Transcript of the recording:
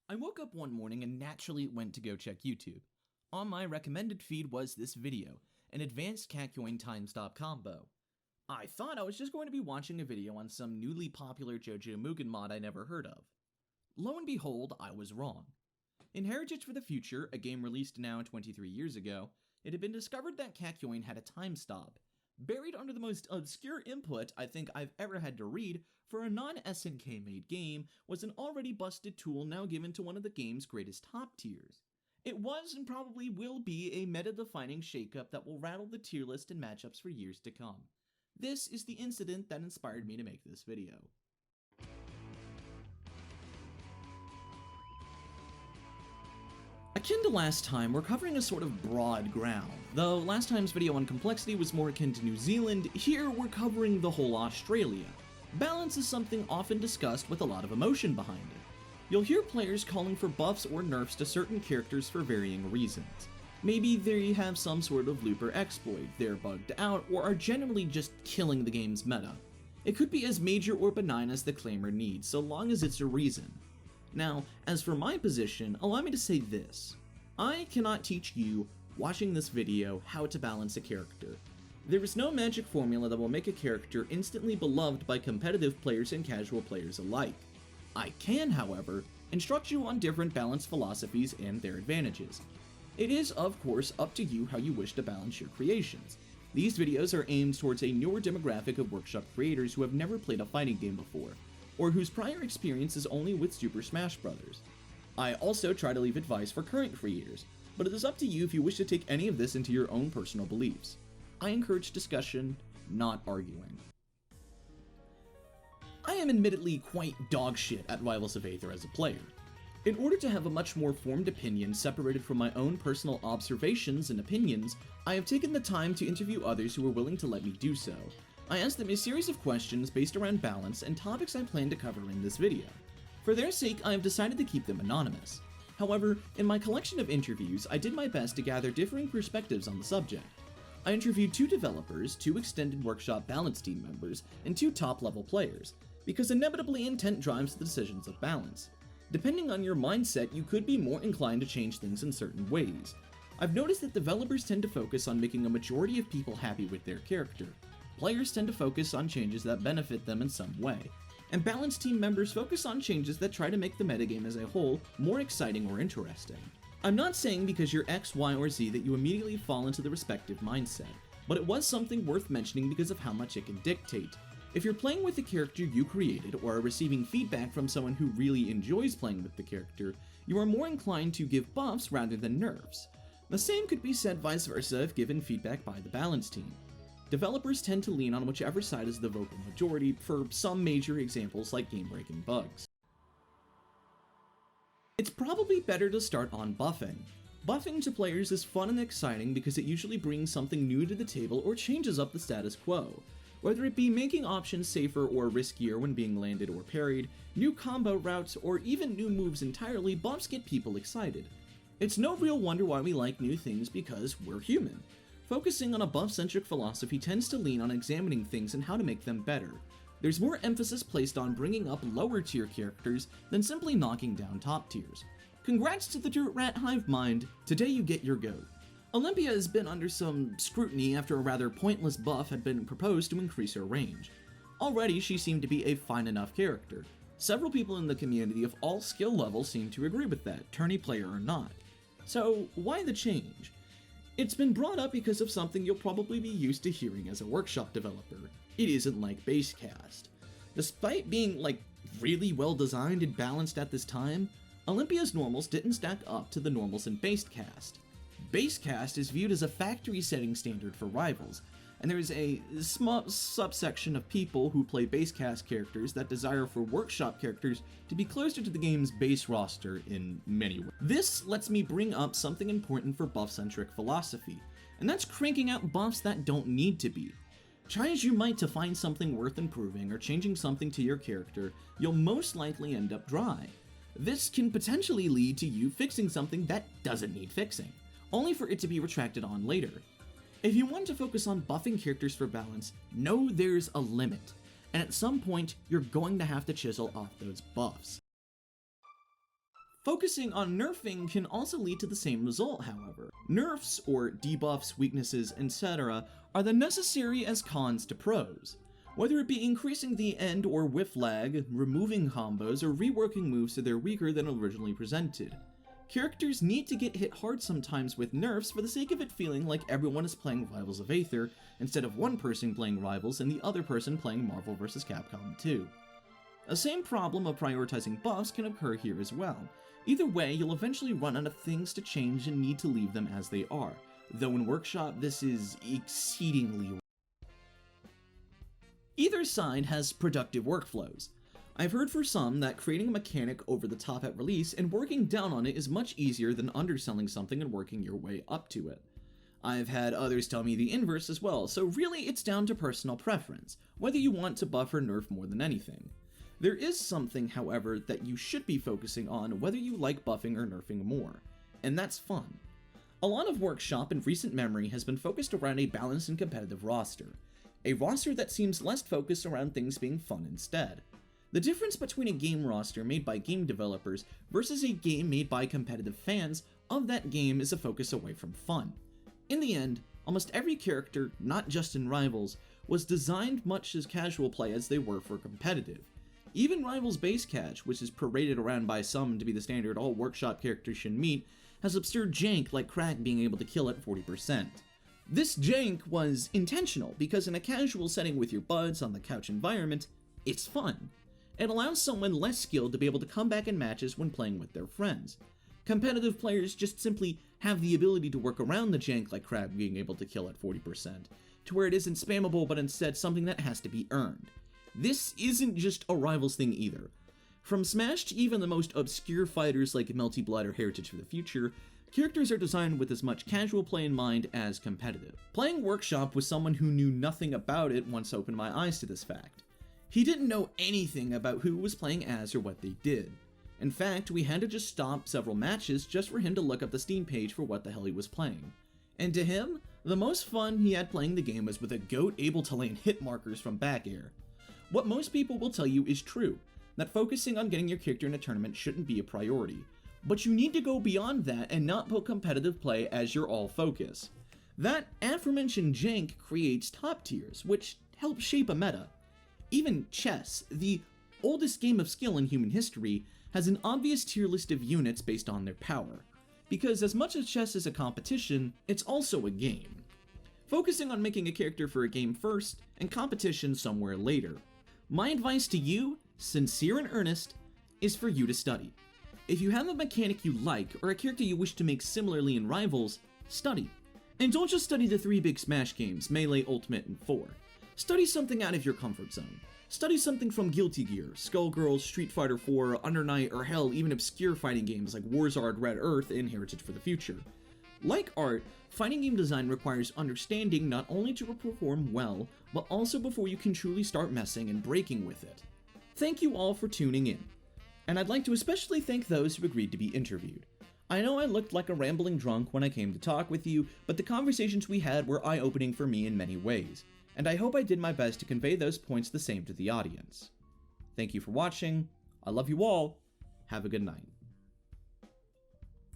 I woke up one morning and naturally went to go check YouTube. On my recommended feed was this video, an advanced Kakyoin time stop combo. I thought I was just going to be watching a video on some newly popular JoJo Mugen mod I never heard of. Lo and behold, I was wrong. In Heritage for the Future, a game released now 23 years ago, it had been discovered that Kakyoin had a time stop. Buried under the most obscure input I think I've ever had to read for a non-SNK made game was an already busted tool now given to one of the game's greatest top tiers. It was and probably will be a meta-defining shakeup that will rattle the tier list and matchups for years to come. This is the incident that inspired me to make this video. Akin to last time, we're covering a sort of broad ground. Though last time's video on complexity was more akin to New Zealand, here we're covering the whole Australia. Balance is something often discussed with a lot of emotion behind it. You'll hear players calling for buffs or nerfs to certain characters for varying reasons. Maybe they have some sort of loop or exploit, they're bugged out, or are generally just killing the game's meta. It could be as major or benign as the claimer needs, so long as it's a reason. Now, as for my position, allow me to say this. I cannot teach you, watching this video, how to balance a character. There is no magic formula that will make a character instantly beloved by competitive players and casual players alike. I can, however, instruct you on different balance philosophies and their advantages. It is, of course, up to you how you wish to balance your creations. These videos are aimed towards a newer demographic of workshop creators who have never played a fighting game before, or whose prior experience is only with Super Smash Bros. I also try to leave advice for current creators, but it is up to you if you wish to take any of this into your own personal beliefs. I encourage discussion, not arguing. I am admittedly quite dogshit at Rivals of Aether as a player. In order to have a much more formed opinion separated from my own personal observations and opinions, I have taken the time to interview others who were willing to let me do so. I asked them a series of questions based around balance and topics I plan to cover in this video. For their sake, I have decided to keep them anonymous. However, in my collection of interviews, I did my best to gather differing perspectives on the subject. I interviewed 2 developers, 2 extended workshop balance team members, and 2 top-level players, because inevitably intent drives the decisions of balance. Depending on your mindset, you could be more inclined to change things in certain ways. I've noticed that developers tend to focus on making a majority of people happy with their character. Players tend to focus on changes that benefit them in some way, and balance team members focus on changes that try to make the metagame as a whole more exciting or interesting. I'm not saying because you're X, Y, or Z that you immediately fall into the respective mindset, but it was something worth mentioning because of how much it can dictate. If you're playing with the character you created or are receiving feedback from someone who really enjoys playing with the character, you are more inclined to give buffs rather than nerfs. The same could be said vice versa if given feedback by the balance team. Developers tend to lean on whichever side is the vocal majority for some major examples like game-breaking bugs. It's probably better to start on buffing. Buffing to players is fun and exciting because it usually brings something new to the table or changes up the status quo. Whether it be making options safer or riskier when being landed or parried, new combo routes, or even new moves entirely, buffs get people excited. It's no real wonder why we like new things because we're human. Focusing on a buff-centric philosophy tends to lean on examining things and how to make them better. There's more emphasis placed on bringing up lower-tier characters than simply knocking down top tiers. Congrats to the Dirt Rat hive mind, today you get your goat. Olympia has been under some scrutiny after a rather pointless buff had been proposed to increase her range. Already, she seemed to be a fine enough character. Several people in the community of all skill levels seem to agree with that, tourney player or not. So, why the change? It's been brought up because of something you'll probably be used to hearing as a workshop developer. It isn't like Basecast. Despite being, really well designed and balanced at this time, Olympia's normals didn't stack up to the normals in Basecast. Basecast is viewed as a factory setting standard for Rivals, and there is a small subsection of people who play Basecast characters that desire for workshop characters to be closer to the game's base roster in many ways. This lets me bring up something important for buff-centric philosophy, and that's cranking out buffs that don't need to be. Try as you might to find something worth improving or changing something to your character, you'll most likely end up dry. This can potentially lead to you fixing something that doesn't need fixing, only for it to be retracted on later. If you want to focus on buffing characters for balance, know there's a limit, and at some point, you're going to have to chisel off those buffs. Focusing on nerfing can also lead to the same result, however. Nerfs, or debuffs, weaknesses, etc., are the necessary as cons to pros. Whether it be increasing the end or whiff lag, removing combos, or reworking moves so they're weaker than originally presented. Characters need to get hit hard sometimes with nerfs for the sake of it feeling like everyone is playing Rivals of Aether, instead of one person playing Rivals and the other person playing Marvel vs. Capcom 2. The same problem of prioritizing buffs can occur here as well. Either way, you'll eventually run out of things to change and need to leave them as they are, though in Workshop this is exceedingly rare. Either side has productive workflows. I've heard for some that creating a mechanic over the top at release and working down on it is much easier than underselling something and working your way up to it. I've had others tell me the inverse as well, so really it's down to personal preference, whether you want to buff or nerf more than anything. There is something, however, that you should be focusing on whether you like buffing or nerfing more, and that's fun. A lot of Workshop in recent memory has been focused around a balanced and competitive roster, a roster that seems less focused around things being fun instead. The difference between a game roster made by game developers versus a game made by competitive fans of that game is a focus away from fun. In the end, almost every character, not just in Rivals, was designed much as casual play as they were for competitive. Even Rivals base catch, which is paraded around by some to be the standard all Workshop characters should meet, has absurd jank like Crag being able to kill at 40%. This jank was intentional because in a casual setting with your buds on the couch environment, it's fun. It allows someone less skilled to be able to come back in matches when playing with their friends. Competitive players just simply have the ability to work around the jank like Crab being able to kill at 40%, to where it isn't spammable but instead something that has to be earned. This isn't just a Rivals thing either. From Smash to even the most obscure fighters like Melty Blood or Heritage for the Future, characters are designed with as much casual play in mind as competitive. Playing Workshop with someone who knew nothing about it once opened my eyes to this fact. He didn't know anything about who was playing as or what they did. In fact, we had to just stop several matches just for him to look up the Steam page for what the hell he was playing. And to him, the most fun he had playing the game was with a goat able to land hit markers from back air. What most people will tell you is true, that focusing on getting your character in a tournament shouldn't be a priority. But you need to go beyond that and not put competitive play as your all focus. That aforementioned jank creates top tiers, which helps shape a meta. Even chess, the oldest game of skill in human history, has an obvious tier list of units based on their power. Because as much as chess is a competition, it's also a game. Focusing on making a character for a game first, and competition somewhere later. My advice to you, sincere and earnest, is for you to study. If you have a mechanic you like, or a character you wish to make similarly in Rivals, study. And don't just study the 3 big Smash games, Melee, Ultimate, and 4. Study something out of your comfort zone. Study something from Guilty Gear, Skullgirls, Street Fighter IV, Under Night, or hell, even obscure fighting games like Warzard, Red Earth, and Heritage for the Future. Like art, fighting game design requires understanding not only to perform well, but also before you can truly start messing and breaking with it. Thank you all for tuning in, and I'd like to especially thank those who agreed to be interviewed. I know I looked like a rambling drunk when I came to talk with you, but the conversations we had were eye-opening for me in many ways, and I hope I did my best to convey those points the same to the audience. Thank you for watching, I love you all, have a good night.